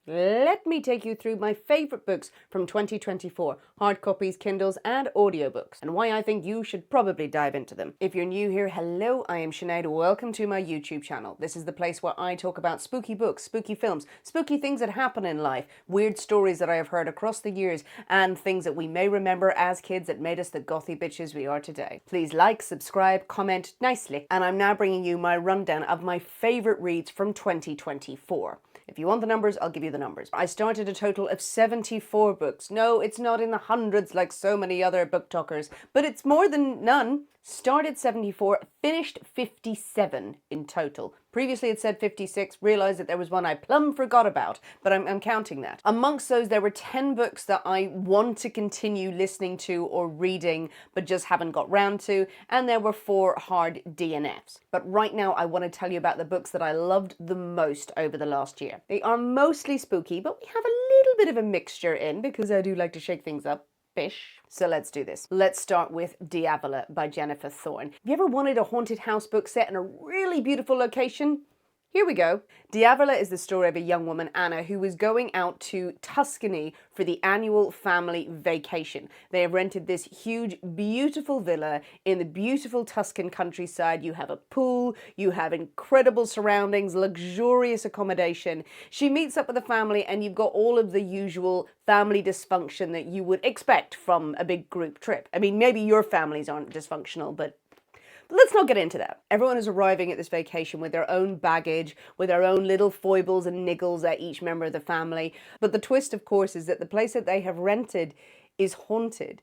let me take you through my favourite books from 2024, hard copies, Kindles and audiobooks, and why I think you should probably dive into them. If you're new here, hello, I am Sinead, welcome to my YouTube channel. This is the place where I talk about spooky books, spooky films, spooky things that happen in life, weird stories that I have heard across the years, and things that we may remember as kids that made us the gothy bitches we are today. Please like, subscribe, comment nicely, and I'm now bringing you my rundown of my favourite reads from 2024. If you want the numbers, I'll give you the numbers. I started a total of 74 books. No, it's not in the hundreds like so many other book talkers, but it's more than none. Started 74, finished 57 in total. Previously it said 56, realised that there was one I plumb forgot about, but I'm counting that. Amongst those, there were 10 books that I want to continue listening to or reading, but just haven't got round to, and there were 4 hard DNFs. But right now I want to tell you about the books that I loved the most over the last year. They are mostly spooky, but we have a little bit of a mixture in, because I do like to shake things up. So let's do this. Let's start with Diavola by Jennifer Thorne. Have you ever wanted a haunted house book set in a really beautiful location? Here we go. Diavola is the story of a young woman, Anna, who is going out to Tuscany for the annual family vacation. They have rented this huge, beautiful villa in the beautiful Tuscan countryside. You have a pool, you have incredible surroundings, luxurious accommodation. She meets up with the family and you've got all of the usual family dysfunction that you would expect from a big group trip. I mean, maybe your families aren't dysfunctional, but let's not get into that. Everyone is arriving at this vacation with their own baggage, with their own little foibles and niggles at each member of the family. But the twist, of course, is that the place that they have rented is haunted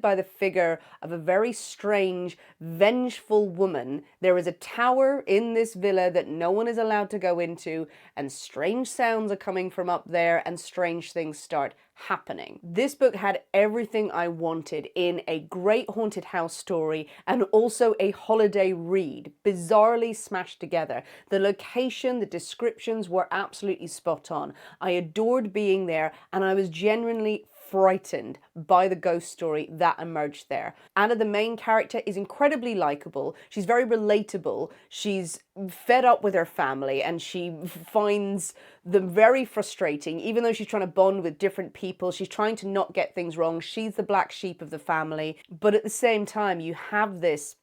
by the figure of a very strange, vengeful woman. There is a tower in this villa that no one is allowed to go into, and strange sounds are coming from up there, and strange things start happening. This book had everything I wanted in a great haunted house story and also a holiday read, bizarrely smashed together. The location, the descriptions were absolutely spot on. I adored being there, and I was genuinely frightened by the ghost story that emerged there. Anna, the main character, is incredibly likable. She's very relatable. She's fed up with her family and she finds them very frustrating. Even though she's trying to bond with different people, she's trying to not get things wrong. She's the black sheep of the family. But at the same time, you have this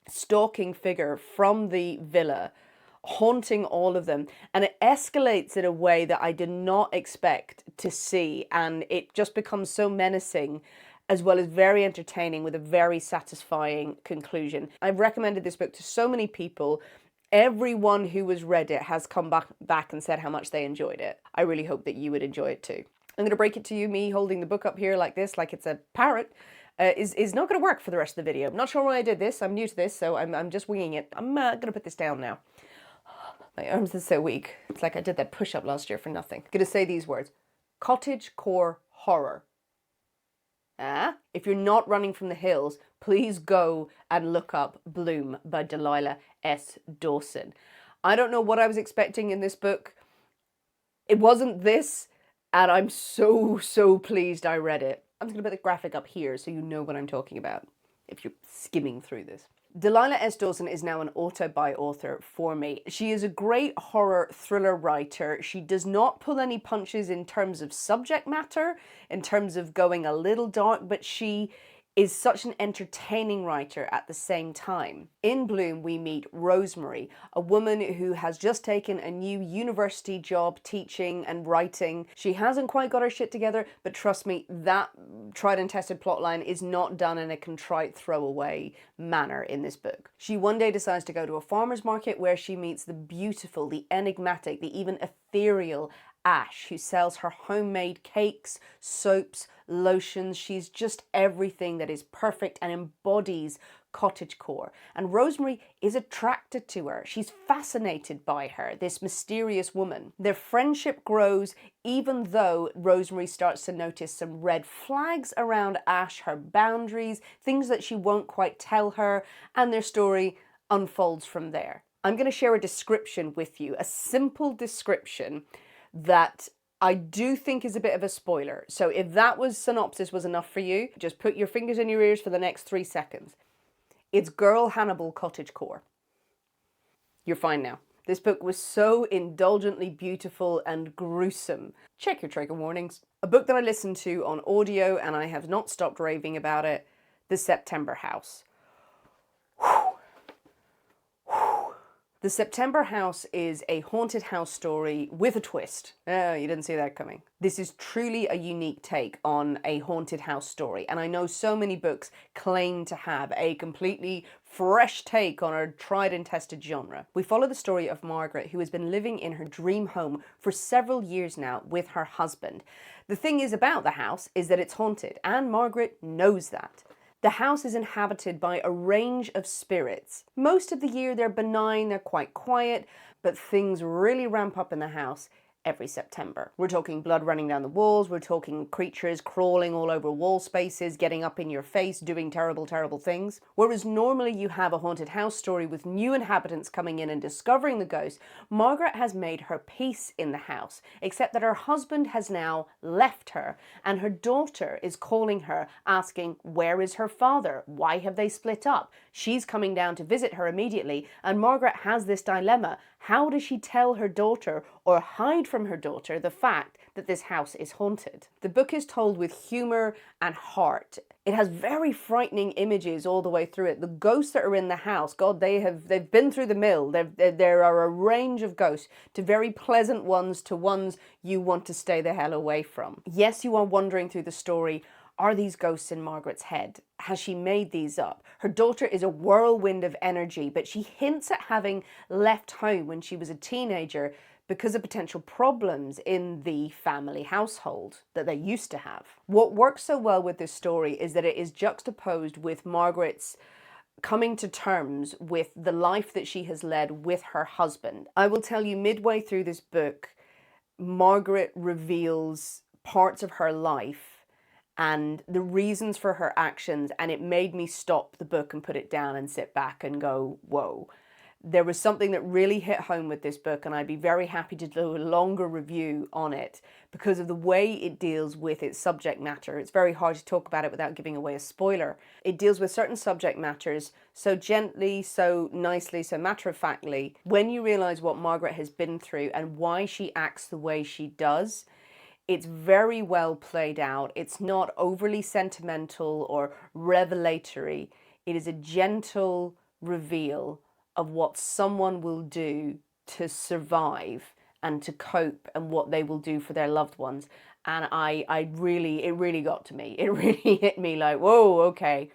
stalking figure from the villa haunting all of them, and it escalates in a way that I did not expect to see, and it just becomes so menacing as well as very entertaining with a very satisfying conclusion. I've recommended this book to so many people. Everyone who has read it has come back and said how much they enjoyed it. I really hope that you would enjoy it too. I'm going to break it to you, me holding the book up here like this, like it's a parrot, is not going to work for the rest of the video. I'm not sure why I did this. I'm new to this, so I'm just winging it. I'm going to put this down now. My arms are so weak. It's like I did that push-up last year for nothing. I'm going to say these words. Cottagecore horror. If you're not running from the hills, please go and look up Bloom by Delilah S. Dawson. I don't know what I was expecting in this book. It wasn't this, and I'm so pleased I read it. I'm just going to put the graphic up here so you know what I'm talking about if you're skimming through this. Delilah S. Dawson is now an auto-buy author for me. She is a great horror thriller writer. She does not pull any punches in terms of subject matter, in terms of going a little dark, but she is such an entertaining writer at the same time. In Bloom, we meet Rosemary, a woman who has just taken a new university job teaching and writing. She hasn't quite got her shit together, but trust me, that tried and tested plotline is not done in a contrite throwaway manner in this book. She one day decides to go to a farmer's market where she meets the beautiful, the enigmatic, the even ethereal Ash, who sells her homemade cakes, soaps, lotions. She's just everything that is perfect and embodies cottagecore. And Rosemary is attracted to her. She's fascinated by her, this mysterious woman. Their friendship grows even though Rosemary starts to notice some red flags around Ash, her boundaries, things that she won't quite tell her, and their story unfolds from there. I'm going to share a description with you, a simple description that I do think is a bit of a spoiler. So if that synopsis was enough for you, just put your fingers in your ears for the next 3 seconds. It's Girl Hannibal cottagecore. You're fine now. This book was so indulgently beautiful and gruesome. Check your trigger warnings. A book that I listened to on audio and I have not stopped raving about it, The September House. The September House is a haunted house story with a twist. Oh, you didn't see that coming. This is truly a unique take on a haunted house story, and I know so many books claim to have a completely fresh take on a tried and tested genre. We follow the story of Margaret, who has been living in her dream home for several years now with her husband. The thing is about the house is that it's haunted, and Margaret knows that. The house is inhabited by a range of spirits. Most of the year they're benign, they're quite quiet, but things really ramp up in the house every September. We're talking blood running down the walls, we're talking creatures crawling all over wall spaces, getting up in your face, doing terrible, terrible things. Whereas normally you have a haunted house story with new inhabitants coming in and discovering the ghost, Margaret has made her peace in the house, except that her husband has now left her, and her daughter is calling her, asking, where is her father? Why have they split up? She's coming down to visit her immediately, and Margaret has this dilemma. How does she tell her daughter or hide from her daughter the fact that this house is haunted? The book is told with humor and heart. It has very frightening images all the way through it. The ghosts that are in the house, God, they've been through the mill. There are a range of ghosts, to very pleasant ones to ones you want to stay the hell away from. Yes, you are wondering through the story, are these ghosts in Margaret's head? Has she made these up? Her daughter is a whirlwind of energy, but she hints at having left home when she was a teenager because of potential problems in the family household that they used to have. What works so well with this story is that it is juxtaposed with Margaret's coming to terms with the life that she has led with her husband. I will tell you, midway through this book, Margaret reveals parts of her life and the reasons for her actions, and it made me stop the book and put it down and sit back and go, whoa. There was something that really hit home with this book, and I'd be very happy to do a longer review on it because of the way it deals with its subject matter. It's very hard to talk about it without giving away a spoiler. It deals with certain subject matters so gently, so nicely, so matter-of-factly. When you realize what Margaret has been through and why she acts the way she does, it's very well played out. It's not overly sentimental or revelatory. It is a gentle reveal of what someone will do to survive and to cope and what they will do for their loved ones. And it really got to me. It really hit me like, whoa, okay.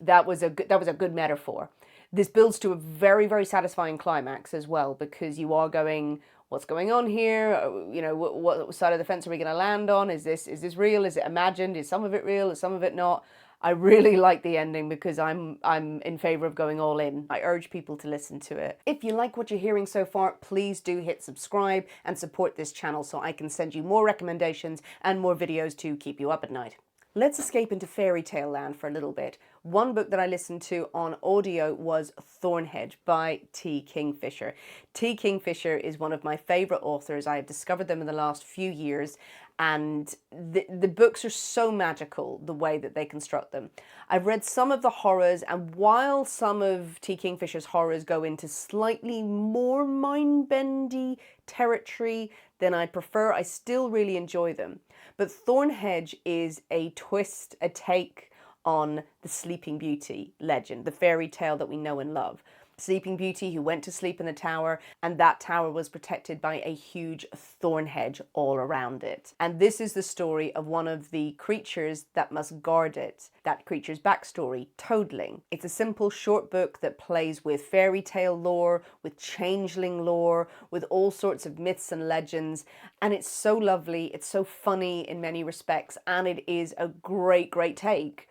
That was a good metaphor. This builds to a very, very satisfying climax as well, because you are going, what's going on here? You know, what side of the fence are we going to land on? Is this real? Is it imagined? Is some of it real? Is some of it not? I really like the ending because I'm in favor of going all in. I urge people to listen to it. If you like what you're hearing so far, please do hit subscribe and support this channel so I can send you more recommendations and more videos to keep you up at night. Let's escape into fairy tale land for a little bit. One book that I listened to on audio was Thorn Hedge by T Kingfisher. T Kingfisher is one of my favourite authors. I have discovered them in the last few years, and the books are so magical, the way that they construct them. I've read some of the horrors, and while some of T Kingfisher's horrors go into slightly more mind-bendy territory than I prefer, I still really enjoy them. But Thorn Hedge is a twist, a take on the Sleeping Beauty legend, the fairy tale that we know and love. Sleeping Beauty who went to sleep in the tower, and that tower was protected by a huge thorn hedge all around it. And this is the story of one of the creatures that must guard it. That creature's backstory, Toadling. It's a simple short book that plays with fairy tale lore, with changeling lore, with all sorts of myths and legends, and it's so lovely, it's so funny in many respects, and it is a great, great take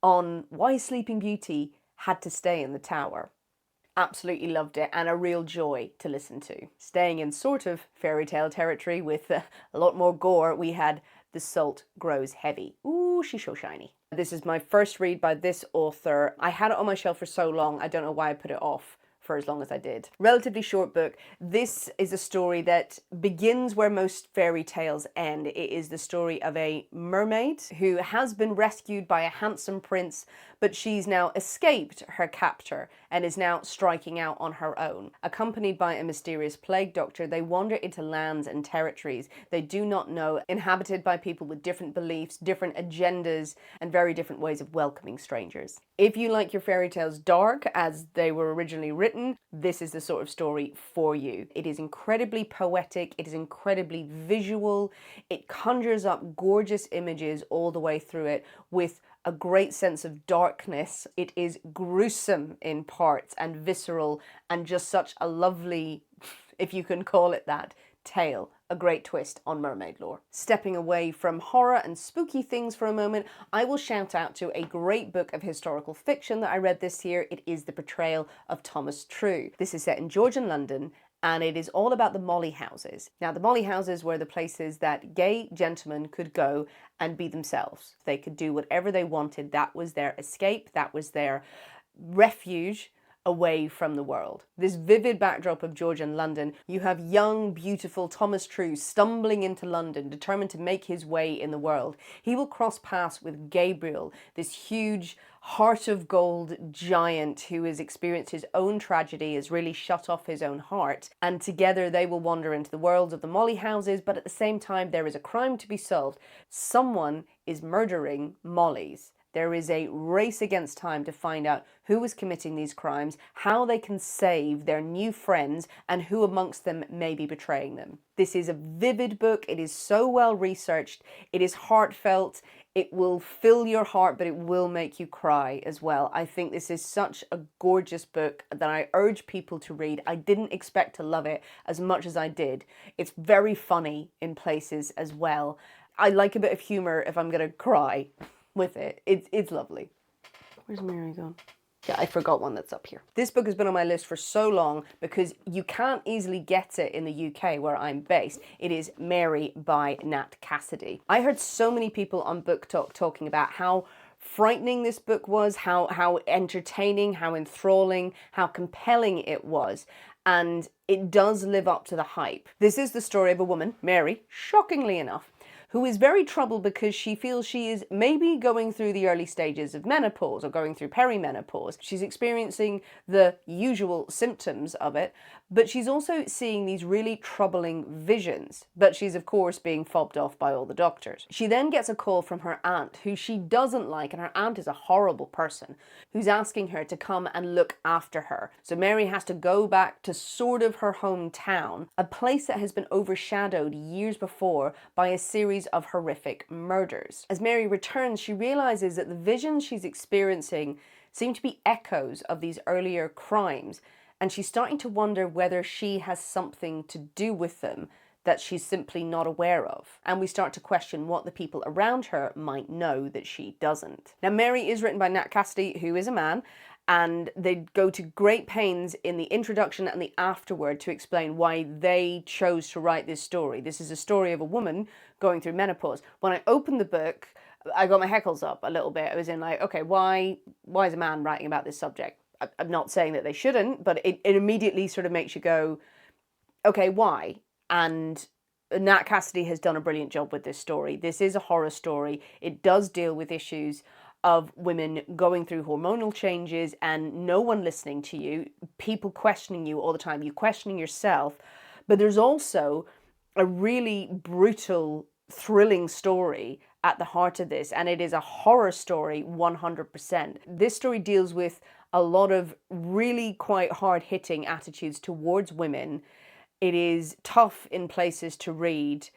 on why Sleeping Beauty had to stay in the tower. Absolutely loved it, and a real joy to listen to. Staying in sort of fairy tale territory with a lot more gore, we had The Salt Grows Heavy. Ooh, she's so shiny. This is my first read by this author. I had it on my shelf for so long, I don't know why I put it off for as long as I did. Relatively short book. This is a story that begins where most fairy tales end. It is the story of a mermaid who has been rescued by a handsome prince, but she's now escaped her captor and is now striking out on her own. Accompanied by a mysterious plague doctor, they wander into lands and territories they do not know, inhabited by people with different beliefs, different agendas, and very different ways of welcoming strangers. If you like your fairy tales dark, as they were originally written, this is the sort of story for you. It is incredibly poetic, it is incredibly visual, it conjures up gorgeous images all the way through it with a great sense of darkness. It is gruesome in parts and visceral and just such a lovely, if you can call it that, tale. A great twist on mermaid lore. Stepping away from horror and spooky things for a moment, I will shout out to a great book of historical fiction that I read this year. It is The Betrayal of Thomas Tru. This is set in Georgian London, and it is all about the Molly houses. Now, the Molly houses were the places that gay gentlemen could go and be themselves. They could do whatever they wanted. That was their escape. That was their refuge away from the world. This vivid backdrop of Georgian London, you have young, beautiful Thomas Tru stumbling into London, determined to make his way in the world. He will cross paths with Gabriel, this huge heart of gold giant who has experienced his own tragedy, has really shut off his own heart, and together they will wander into the worlds of the Molly houses, but at the same time there is a crime to be solved. Someone is murdering Mollys. There is a race against time to find out who is committing these crimes, how they can save their new friends, and who amongst them may be betraying them. This is a vivid book. It is so well researched. It is heartfelt. It will fill your heart, but it will make you cry as well. I think this is such a gorgeous book that I urge people to read. I didn't expect to love it as much as I did. It's very funny in places as well. I like a bit of humor if I'm going to cry with it. It's lovely. Where's Mary gone? Yeah, I forgot one that's up here. This book has been on my list for so long because you can't easily get it in the UK where I'm based. It is Mary by Nat Cassidy. I heard so many people on Book Talk talking about how frightening this book was, how entertaining, how enthralling, how compelling it was. And it does live up to the hype. This is the story of a woman, Mary, shockingly enough, who is very troubled because she feels she is maybe going through the early stages of menopause or going through perimenopause. She's experiencing the usual symptoms of it, but she's also seeing these really troubling visions. But she's, of course, being fobbed off by all the doctors. She then gets a call from her aunt, who she doesn't like, and her aunt is a horrible person, who's asking her to come and look after her. So Mary has to go back to sort of her hometown, a place that has been overshadowed years before by a series of horrific murders. As Mary returns, she realizes that the visions she's experiencing seem to be echoes of these earlier crimes, and she's starting to wonder whether she has something to do with them that she's simply not aware of. And we start to question what the people around her might know that she doesn't. Now, Mary is written by Nat Cassidy, who is a man, and they go to great pains in the introduction and the afterword to explain why they chose to write this story. This is a story of a woman going through menopause. When I opened the book, I got my heckles up a little bit. I was in like, okay, why is a man writing about this subject? I'm not saying that they shouldn't, but it immediately sort of makes you go, okay, why? And Nat Cassidy has done a brilliant job with this story. This is a horror story. It does deal with issues of women going through hormonal changes and no one listening to you, people questioning you all the time, you questioning yourself. But there's also a really brutal, thrilling story at the heart of this, and it is a horror story 100%. This story deals with a lot of really quite hard-hitting attitudes towards women. It is tough in places to read,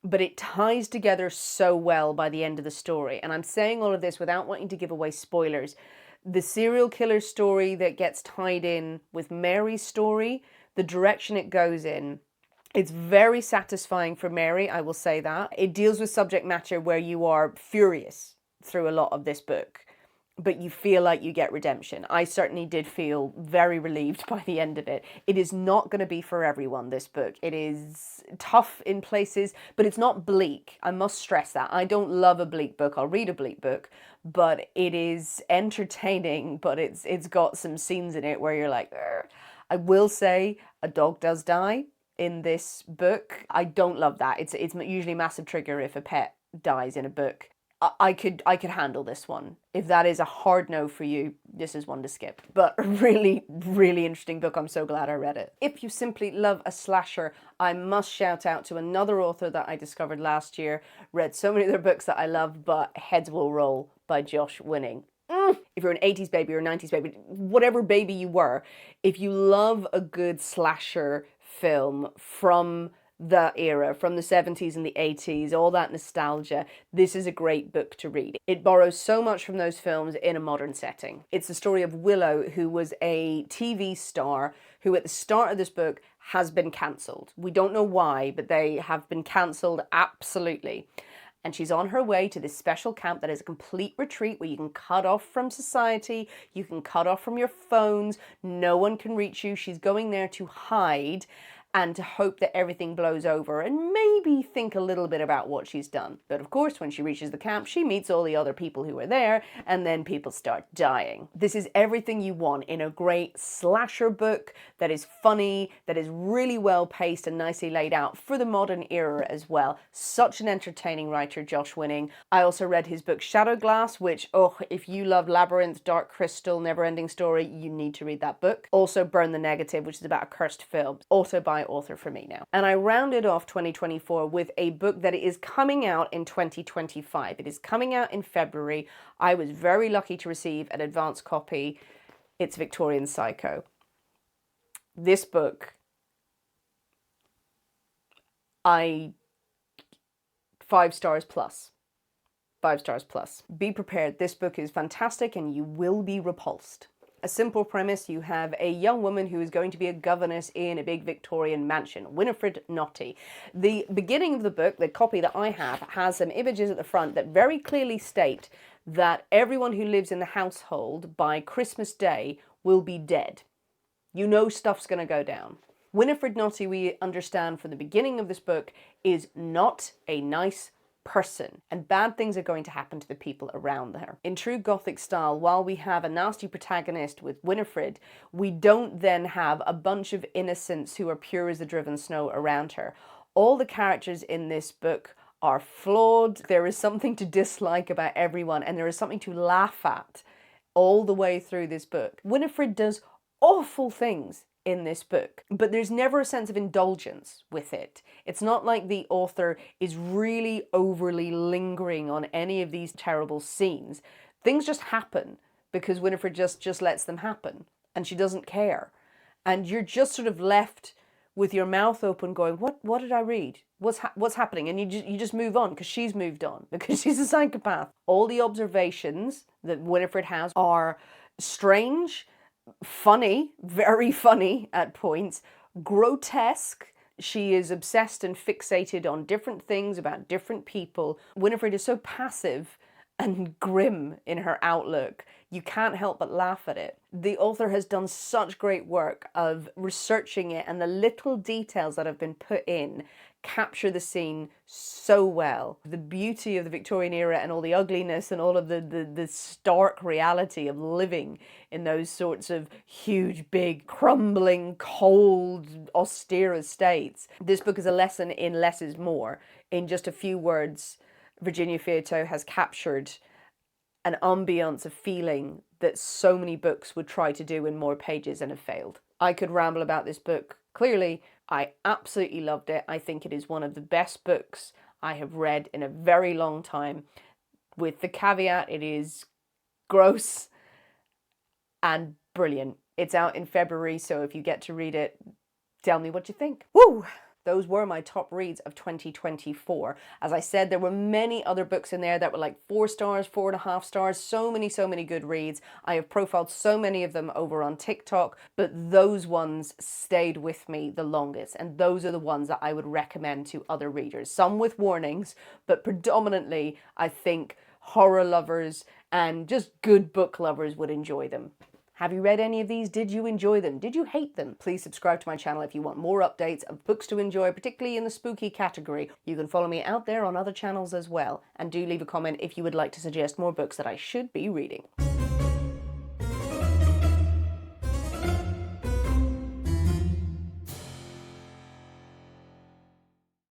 but it ties together so well by the end of the story. And I'm saying all of this without wanting to give away spoilers. The serial killer story that gets tied in with Mary's story, the direction it goes in, it's very satisfying for Mary, I will say that. It deals with subject matter where you are furious through a lot of this book, but you feel like you get redemption. I certainly did feel very relieved by the end of it. It is not going to be for everyone, this book. It is tough in places, but it's not bleak. I must stress that. I don't love a bleak book. I'll read a bleak book, but it is entertaining, but it's got some scenes in it where you're like, "Urgh." I will say a dog does die in this book. I don't love that. It's usually a massive trigger if a pet dies in a book. I could handle this one. If that is a hard no for you, this is one to skip. But a really, really interesting book. I'm so glad I read it. If you simply love a slasher, I must shout out to another author that I discovered last year. Read so many of their books that I love, but Heads Will Roll by Josh Winning. If you're an 80s baby or a 90s baby, whatever baby you were, if you love a good slasher film from that era, from the 70s and the 80s, all that nostalgia, this is a great book to read. It borrows so much from those films in a modern setting. It's the story of Willow, who was a TV star who at the start of this book has been cancelled. We don't know why, but they have been cancelled absolutely. And she's on her way to this special camp that is a complete retreat where you can cut off from society, you can cut off from your phones, no one can reach you. She's going there to hide and to hope that everything blows over and maybe think a little bit about what she's done. But of course, when she reaches the camp, she meets all the other people who are there, and then people start dying. This is everything you want in a great slasher book that is funny, that is really well paced and nicely laid out for the modern era as well. Such an entertaining writer, Josh Winning. I also read his book Shadow Glass, which, oh, if you love Labyrinth, Dark Crystal, Neverending Story, you need to read that book. Also Burn the Negative, which is about a cursed film, also by author for me now. And I rounded off 2024 with a book that is coming out in 2025. It is coming out in February. I was very lucky to receive an advance copy. It's Victorian Psycho. This book, 5 stars plus. 5 stars plus. Be prepared. This book is fantastic and you will be repulsed. A simple premise: you have a young woman who is going to be a governess in a big Victorian mansion, Winifred Naughty. The beginning of the book, the copy that I have, has some images at the front that very clearly state that everyone who lives in the household by Christmas Day will be dead. You know stuff's going to go down. Winifred Naughty, we understand from the beginning of this book, is not a nice person, and bad things are going to happen to the people around her. In true Gothic style, while we have a nasty protagonist with Winifred, we don't then have a bunch of innocents who are pure as the driven snow around her. All the characters in this book are flawed. There is something to dislike about everyone, and there is something to laugh at all the way through this book. Winifred does awful things in this book, but there's never a sense of indulgence with it. It's not like the author is really overly lingering on any of these terrible scenes. Things just happen because Winifred just lets them happen, and she doesn't care. And you're just sort of left with your mouth open going, what did I read? What's happening? And you just move on because she's moved on, because she's a psychopath. All the observations that Winifred has are strange, funny, very funny at points, grotesque. She is obsessed and fixated on different things about different people. Winifred is so passive and grim in her outlook, you can't help but laugh at it. The author has done such great work of researching it, and the little details that have been put in capture the scene so well. The beauty of the Victorian era and all the ugliness and all of the stark reality of living in those sorts of huge, big, crumbling, cold, austere estates. This book is a lesson in less is more. In just a few words, Virginia Feito has captured an ambience of feeling that so many books would try to do in more pages and have failed. I could ramble about this book. Clearly, I absolutely loved it. I think it is one of the best books I have read in a very long time, with the caveat it is gross and brilliant. It's out in February, so if you get to read it, tell me what you think. Woo! Those were my top reads of 2024. As I said, there were many other books in there that were like 4 stars, 4.5 stars, so many good reads. I have profiled so many of them over on TikTok, but those ones stayed with me the longest, and those are the ones that I would recommend to other readers. Some with warnings, but predominantly I think horror lovers and just good book lovers would enjoy them. Have you read any of these? Did you enjoy them? Did you hate them? Please subscribe to my channel if you want more updates of books to enjoy, particularly in the spooky category. You can follow me out there on other channels as well. And do leave a comment if you would like to suggest more books that I should be reading.